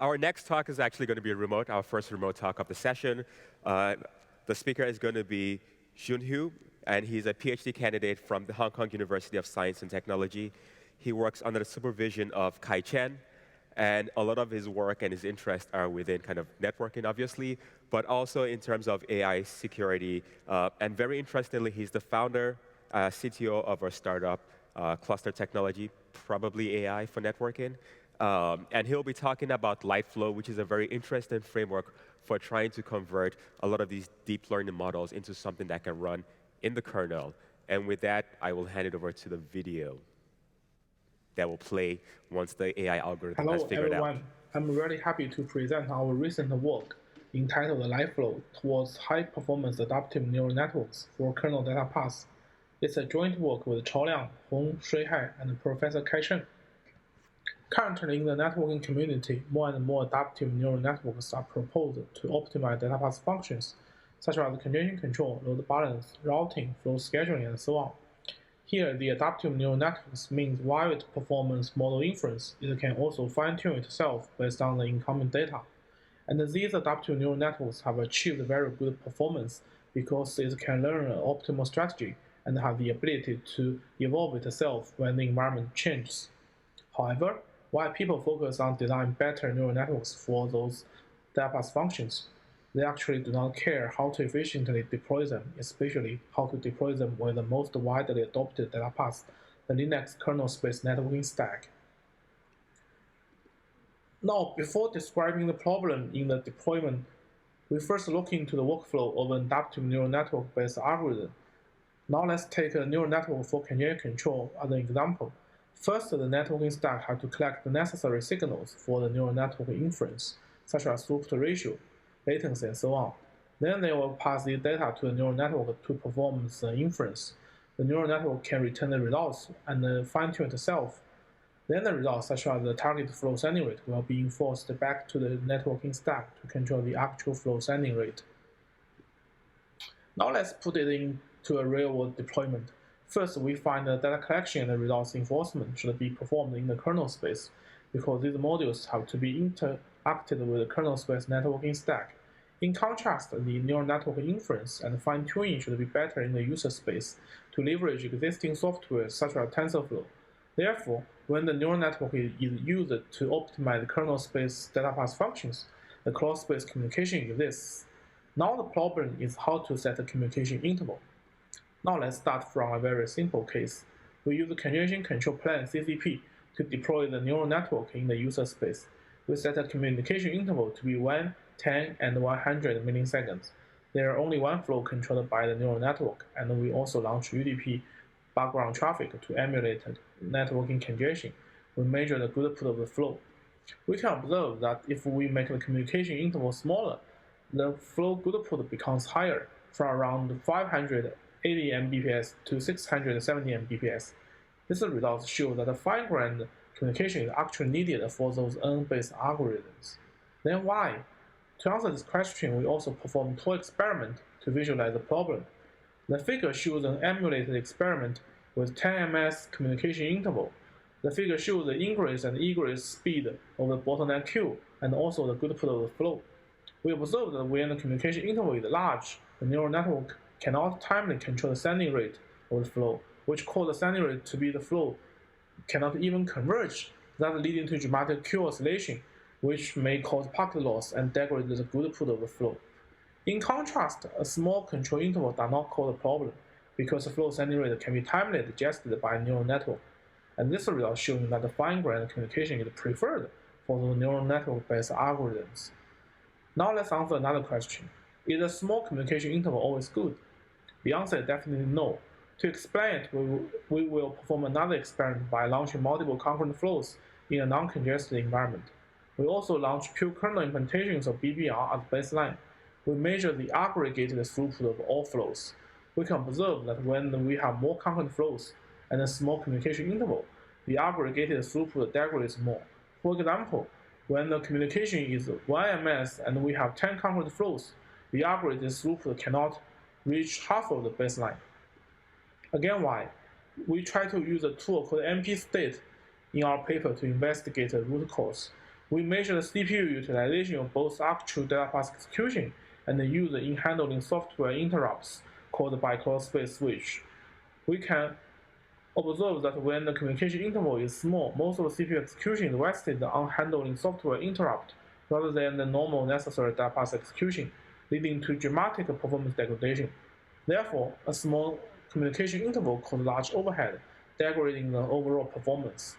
Our next talk is actually going to be remote, our first remote talk of the session. The speaker is going to be Junhu, and he's a PhD candidate from the Hong Kong University of Science and Technology. He works under the supervision of Kai Chen, and a lot of his work and his interests are within kind of networking, obviously, but also in terms of AI security. And very interestingly, he's the founder, CTO of our startup, Cluster Technology, probably AI for networking. And he'll be talking about LiteFlow, which is a very interesting framework for trying to convert a lot of these deep learning models into something that can run in the kernel. And with that, I will hand it over to the video that will play once the AI algorithm has figured out. Hello, everyone. I'm really happy to present our recent work entitled LiteFlow towards high-performance adaptive neural networks for kernel Datapath. It's a joint work with Chao Liang, Hong Shuihai, and Professor Kai Chen. Currently, in the networking community, more and more adaptive neural networks are proposed to optimize Datapath functions, such as congestion control, load balance, routing, flow scheduling, and so on. Here, the adaptive neural networks means while it performs model inference, it can also fine-tune itself based on the incoming data. And these adaptive neural networks have achieved very good performance because it can learn an optimal strategy and have the ability to evolve itself when the environment changes. However, while people focus on designing better neural networks for those Datapath functions, they actually do not care how to efficiently deploy them, especially how to deploy them with the most widely adopted Datapath, the Linux kernel space networking stack. Now, before describing the problem in the deployment, we first look into the workflow of an adaptive neural network-based algorithm. Now let's take a neural network for congestion control as an example. First, the networking stack has to collect the necessary signals for the neural network inference, such as throughput ratio, latency, and so on. Then they will pass the data to the neural network to perform the inference. The neural network can return the results and fine-tune itself. Then the results, such as the target flow sending rate, will be enforced back to the networking stack to control the actual flow sending rate. Now let's put it into a real-world deployment. First, we find the data collection and the results enforcement should be performed in the kernel space, because these modules have to be interacted with the kernel space networking stack. In contrast, the neural network inference and fine-tuning should be better in the user space to leverage existing software such as TensorFlow. Therefore, when the neural network is used to optimize the kernel space Datapath functions, the cross-space communication exists. Now the problem is how to set a communication interval. Now let's start from a very simple case. We use the congestion control plan CCP to deploy the neural network in the user space. We set a communication interval to be 1, 10, and 100 milliseconds. There are only one flow controlled by the neural network, and we also launch UDP background traffic to emulate networking congestion. We measure the good put of the flow. We can observe that if we make the communication interval smaller, the flow good put becomes higher, from around 580 Mbps to 670 Mbps. These results show that the fine-grained communication is actually needed for those N-based algorithms. Then why? To answer this question, we also performed two experiments to visualize the problem. The figure shows an emulated experiment with 10 ms communication interval. The figure shows the ingress and egress speed of the bottleneck queue and also the good put of the flow. We observed that when the communication interval is large, the neural network cannot timely control the sending rate of the flow, which causes the sending rate to be the flow cannot even converge, thus leading to dramatic queue oscillation, which may cause packet loss and degrade the good put of the flow. In contrast, a small control interval does not cause a problem, because the flow sending rate can be timely adjusted by a neural network, and this result showing that the fine-grained communication is preferred for the neural network-based algorithms. Now let's answer another question. Is a small communication interval always good? The answer is definitely no. To explain it, we will perform another experiment by launching multiple concurrent flows in a non-congested environment. We also launch pure kernel implementations of BBR as baseline. We measure the aggregated throughput of all flows. We can observe that when we have more concurrent flows and a small communication interval, the aggregated throughput degrades more. For example, when the communication is 1 ms and we have 10 concurrent flows, the aggregated throughput cannot reach half of the baseline. Again, why? We try to use a tool called MP-State in our paper to investigate the root cause. We measure the CPU utilization of both actual data path execution and the user in handling software interrupts caused by cross-space switch. We can observe that when the communication interval is small, most of the CPU execution is wasted on handling software interrupt rather than the normal necessary data path execution, leading to dramatic performance degradation. Therefore, a small communication interval causes large overhead, degrading the overall performance.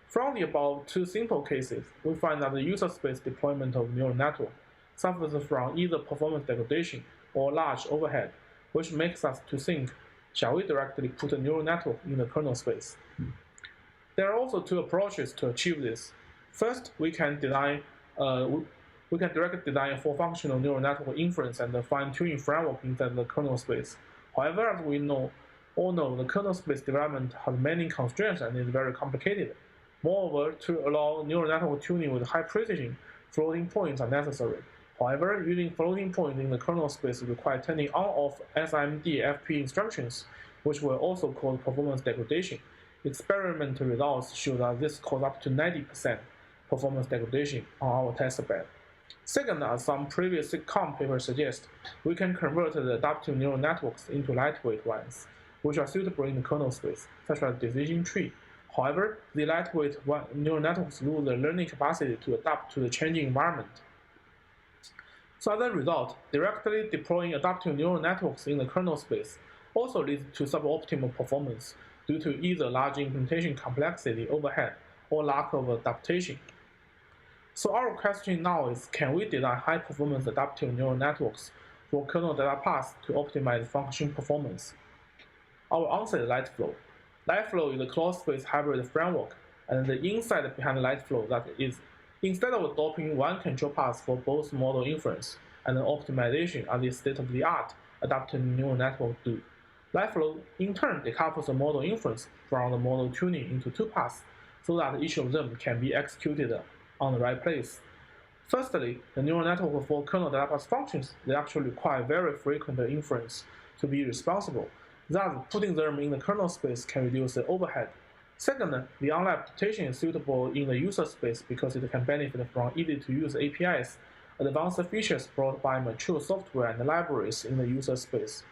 From the above two simple cases, we find that the user space deployment of neural network suffers from either performance degradation or large overhead, which makes us to think, shall we directly put a neural network in the kernel space? There are also two approaches to achieve this. First, we can directly design a full functional neural network inference and a fine-tuning framework inside the kernel space. However, as we all know, the kernel space development has many constraints and is very complicated. Moreover, to allow neural network tuning with high precision, floating points are necessary. However, using floating points in the kernel space requires turning on/off SIMD FP instructions, which will also cause performance degradation. Experimental results show that this causes up to 90% performance degradation on our testbed. Second, as some previous SIGCOMM papers suggest, we can convert the adaptive neural networks into lightweight ones, which are suitable in the kernel space, such as decision tree. However, the lightweight neural networks lose their learning capacity to adapt to the changing environment. So as a result, directly deploying adaptive neural networks in the kernel space also leads to suboptimal performance due to either large implementation complexity overhead or lack of adaptation. So our question now is, can we design high-performance adaptive neural networks for kernel data paths to optimize function performance? Our answer is LiteFlow. LiteFlow is a cloud-space hybrid framework, and the insight behind LiteFlow that is, instead of adopting one control path for both model inference and optimization as the state-of-the-art adaptive neural network do, LiteFlow in turn decouples the model inference from the model tuning into two paths so that each of them can be executed on the right place. Firstly, the neural network for kernel data path functions, they actually require very frequent inference to be responsible. Thus, putting them in the kernel space can reduce the overhead. Second, the online adaptation is suitable in the user space because it can benefit from easy-to-use APIs, advanced features brought by mature software and libraries in the user space.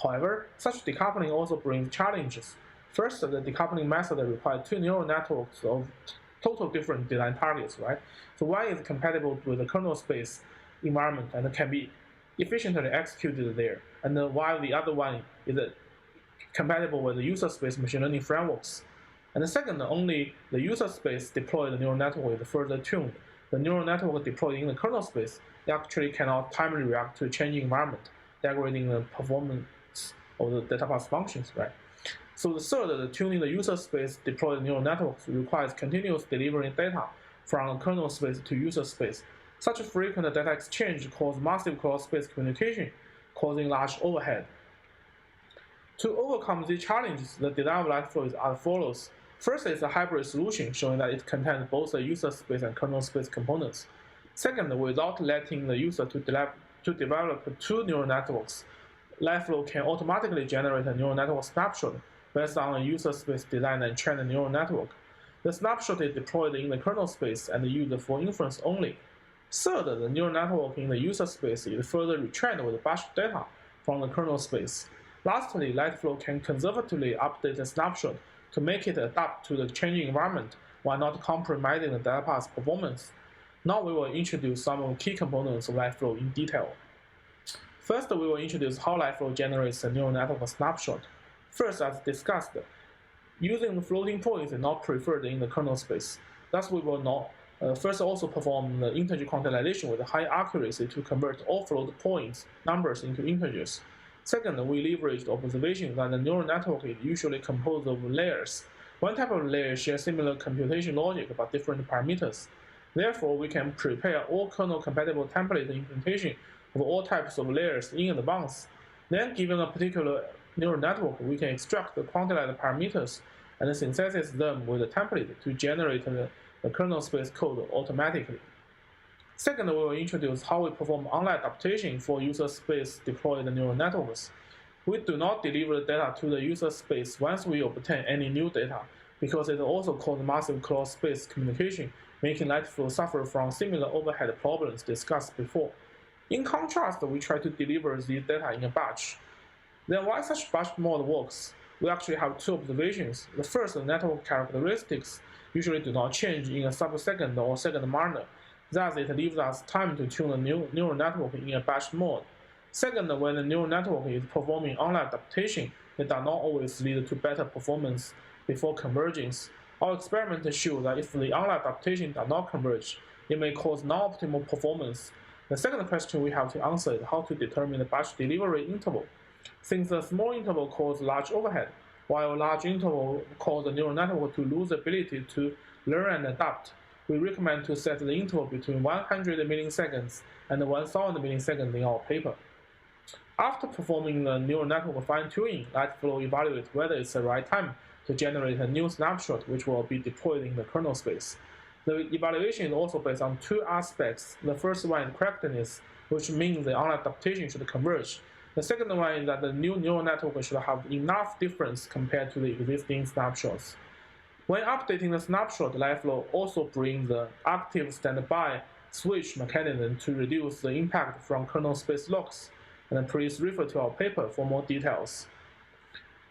However, such decoupling also brings challenges. First, the decoupling method requires two neural networks of total different design targets, right? So one is compatible with the kernel space environment and can be efficiently executed there, and while the other one is compatible with the user space machine learning frameworks. And the second, only the user space deployed neural network is further tuned. The neural network deployed in the kernel space actually cannot timely react to a changing environment, degrading the performance of the data path functions, right? So the third, the tuning the user space deployed neural networks requires continuous delivering data from the kernel space to user space. Such frequent data exchange causes massive cross-space communication, causing large overhead. To overcome these challenges, the design of LiteFlow is as follows. First is a hybrid solution showing that it contains both the user space and kernel space components. Second, without letting the user to develop two neural networks, LiteFlow can automatically generate a neural network snapshot based on a user space design and train a neural network. The snapshot is deployed in the kernel space and used for inference only. Third, the neural network in the user space is further retrained with batch data from the kernel space. Lastly, LiteFlow can conservatively update the snapshot to make it adapt to the changing environment while not compromising the data path performance. Now we will introduce some of the key components of LiteFlow in detail. First, we will introduce how LiteFlow generates a neural network snapshot. First, as discussed, using the floating points is not preferred in the kernel space. Thus, we will not first also perform the integer quantization with high accuracy to convert all float points numbers into integers. Second, we leverage the observation that the neural network is usually composed of layers. One type of layer shares similar computation logic but different parameters. Therefore, we can prepare all kernel-compatible template implementation of all types of layers in advance. Then, given a particular neural network, we can extract the quantized parameters and synthesize them with a template to generate the kernel space code automatically. Second, we will introduce how we perform online adaptation for user space deployed neural networks. We do not deliver the data to the user space once we obtain any new data. because it also causes massive cross-space communication, making LiteFlow suffer from similar overhead problems discussed before. In contrast, we try to deliver this data in a batch. Then why such batch mode works? We actually have two observations. The first, the network characteristics usually do not change in a sub-second or second manner. Thus, it leaves us time to tune the neural network in a batch mode. Second, when the neural network is performing online adaptation, it does not always lead to better performance before convergence. Our experiments show that if the online adaptation does not converge, it may cause non-optimal performance. The second question we have to answer is how to determine the batch delivery interval. Since a small interval causes large overhead, while a large interval causes the neural network to lose the ability to learn and adapt, we recommend to set the interval between 100 milliseconds and 1000 milliseconds in our paper. After performing the neural network fine-tuning, LiteFlow evaluates whether it's the right time to generate a new snapshot which will be deployed in the kernel space. The evaluation is also based on two aspects. The first one is correctness, which means the online adaptation should converge. The second one is that the new neural network should have enough difference compared to the existing snapshots. When updating the snapshot, LiteFlow also brings the active standby switch mechanism to reduce the impact from kernel space locks. And please refer to our paper for more details.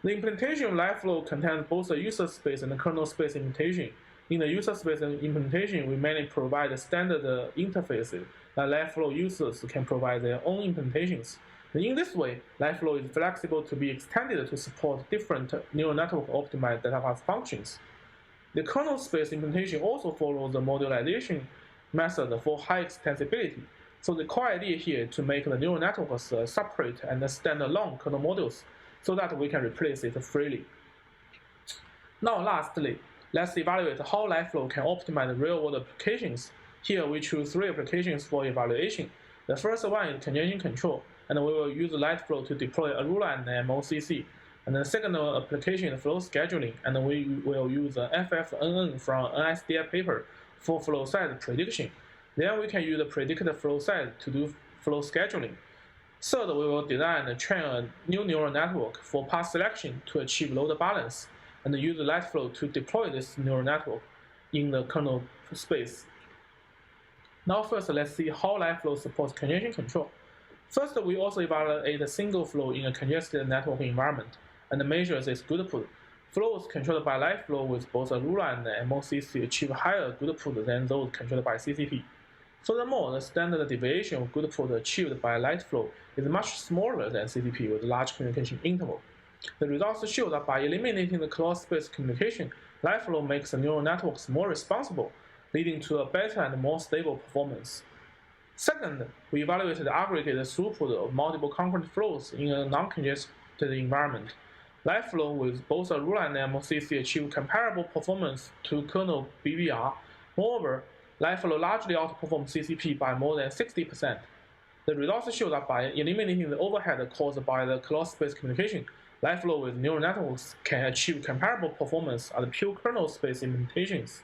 The implementation of LiteFlow contains both the user space and the kernel space implementation. In the user space implementation, we mainly provide standard interfaces that LiteFlow users can provide their own implementations. And in this way, LiteFlow is flexible to be extended to support different neural network optimized datapath functions. The kernel space implementation also follows the modularization method for high extensibility. So the core idea here is to make the neural networks separate and standalone kernel modules so that we can replace it freely. Now lastly, let's evaluate how LiteFlow can optimize real-world applications. Here we choose three applications for evaluation. The first one is congestion control, and we will use LiteFlow to deploy Arula and MOCC. And the second application is flow scheduling, and we will use FFNN from NSDI paper for flow size prediction. Then we can use the predicted flow size to do flow scheduling. Third, we will design and train a new neural network for path selection to achieve load balance, and use LiteFlow to deploy this neural network in the kernel space. Now first, let's see how LiteFlow supports congestion control. First, we also evaluate a single flow in a congested network environment, and measures its good-put. Flows controlled by LiteFlow with both Arula and MOCC achieve higher good-put than those controlled by CCP. Furthermore, the standard deviation of good-put achieved by LiteFlow is much smaller than CCP with large communication interval. The results show that by eliminating the cross-space communication, LiteFlow makes the neural networks more responsible, leading to a better and more stable performance. Second, we evaluated the aggregated throughput of multiple concurrent flows in a non-congested environment. LiteFlow with both Arula and MOCC achieve comparable performance to kernel BVR. Moreover, LiteFlow largely outperforms CCP by more than 60%. The results show that by eliminating the overhead caused by the cross-space communication, LiteFlow with neural networks can achieve comparable performance as pure kernel space implementations.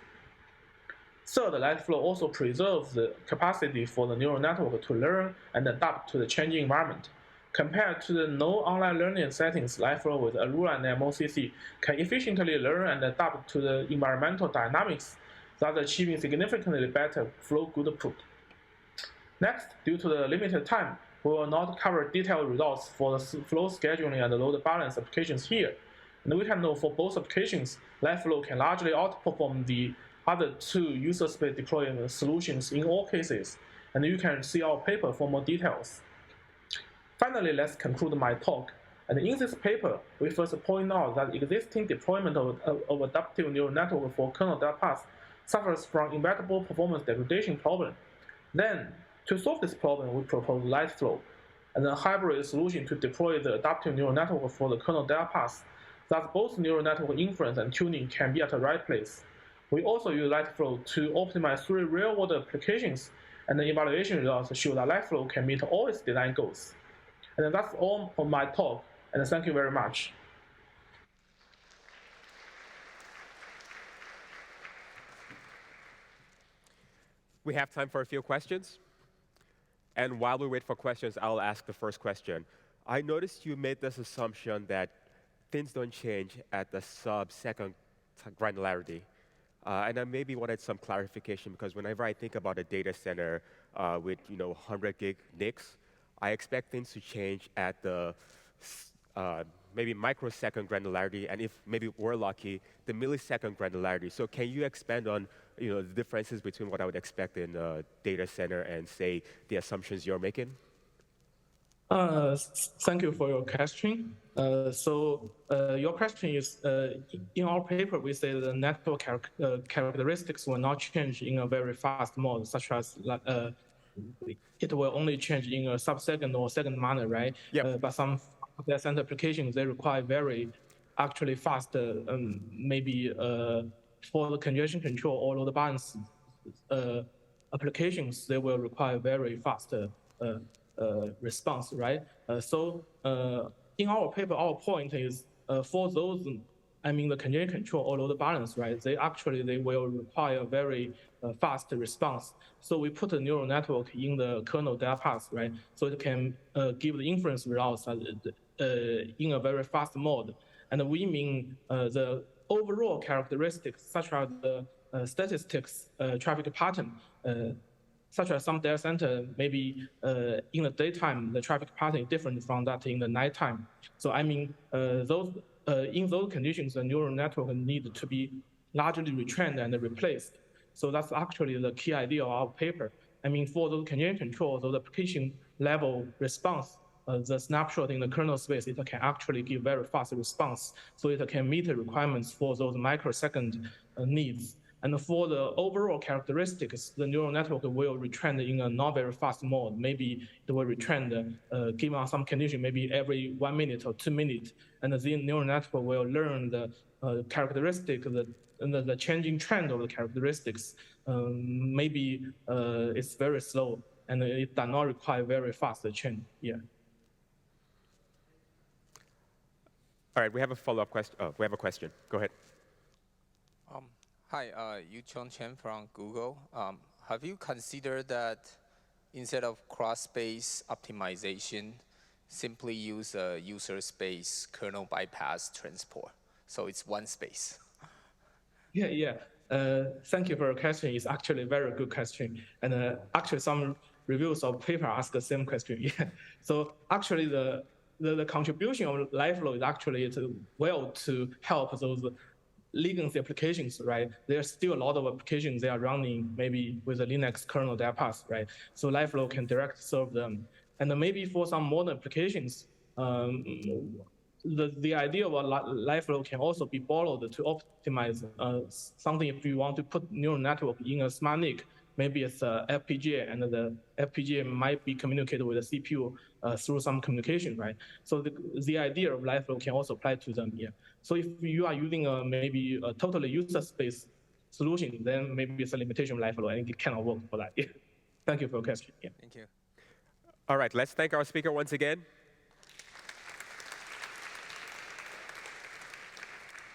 Third, LiteFlow also preserves the capacity for the neural network to learn and adapt to the changing environment. Compared to the no online learning settings, LiteFlow with Arula and MOCC can efficiently learn and adapt to the environmental dynamics, thus achieving significantly better flow good-put. Next, due to the limited time, we will not cover detailed results for the flow scheduling and load balance applications here. And we can know for both applications, LiteFlow can largely outperform the other two user space deployment solutions in all cases, and you can see our paper for more details. Finally, let's conclude my talk. And in this paper, we first point out that existing deployment of adaptive neural network for kernel datapath suffers from inevitable performance degradation problem. Then, to solve this problem, we propose LiteFlow, and a hybrid solution to deploy the adaptive neural network for the kernel datapath. Thus, both neural network inference and tuning can be at the right place. We also use LiteFlow to optimize 3 real-world applications, and the evaluation results show that LiteFlow can meet all its design goals. And that's all for my talk, and thank you very much. We have time for a few questions. And while we wait for questions, I'll ask the first question. I noticed you made this assumption that things don't change at the sub-second granularity. And I maybe wanted some clarification because whenever I think about a data center with 100 gig NICs, I expect things to change at the maybe microsecond granularity, and if maybe we're lucky, the millisecond granularity. So can you expand on the differences between what I would expect in a data center and say the assumptions you're making? Thank you for your question. Your question is, in our paper, we say the network characteristics will not change in a very fast mode, such as it will only change in a sub-second or second manner, right? Yep. But some data center applications, they require very actually fast, maybe for the congestion control or load balance applications, they will require very fast response, right? In our paper, our point is for those, the congestion control or load balance, right? They will require very fast response. So we put a neural network in the kernel Datapath, right? So it can give the inference results in a very fast mode. And we mean the overall characteristics, such as the statistics, traffic pattern, such as some data center, maybe in the daytime, the traffic pattern is different from that in the nighttime. So in those conditions, the neural network needs to be largely retrained and replaced. So that's actually the key idea of our paper. For those congestion control, those application level response, the snapshot in the kernel space, it can actually give very fast response. So it can meet the requirements for those microsecond needs. And for the overall characteristics, the neural network will retrain in a not very fast mode. Maybe it will retrain given some condition, maybe every 1 minute or 2 minutes. And the neural network will learn the characteristic, the changing trend of the characteristics. Maybe it's very slow and it does not require very fast change. Yeah. All right, we have a follow-up question. Oh, we have a question. Go ahead. Hi, Yu-Chong Chen from Google. Have you considered that instead of cross-space optimization, simply use a user space kernel bypass transport? So it's one space. Yeah. Thank you for your question. It's actually a very good question. And actually some reviews of paper ask the same question. Yeah. So actually the contribution of LiteFlow is actually to help those legacy applications, right? There's still a lot of applications they are running maybe with a Linux kernel Datapath, right? So LiteFlow can directly serve them. And maybe for some modern applications, the idea of LiteFlow can also be borrowed to optimize something. If you want to put neural network in a smart NIC, maybe it's a FPGA, and the FPGA might be communicated with the CPU through some communication, right? So the idea of LiteFlow can also apply to them, yeah. So if you are using maybe a totally user space solution, then maybe it's a limitation of LiteFlow, and it cannot work for that. Yeah. Thank you for your question. Yeah. Thank you. All right, let's thank our speaker once again.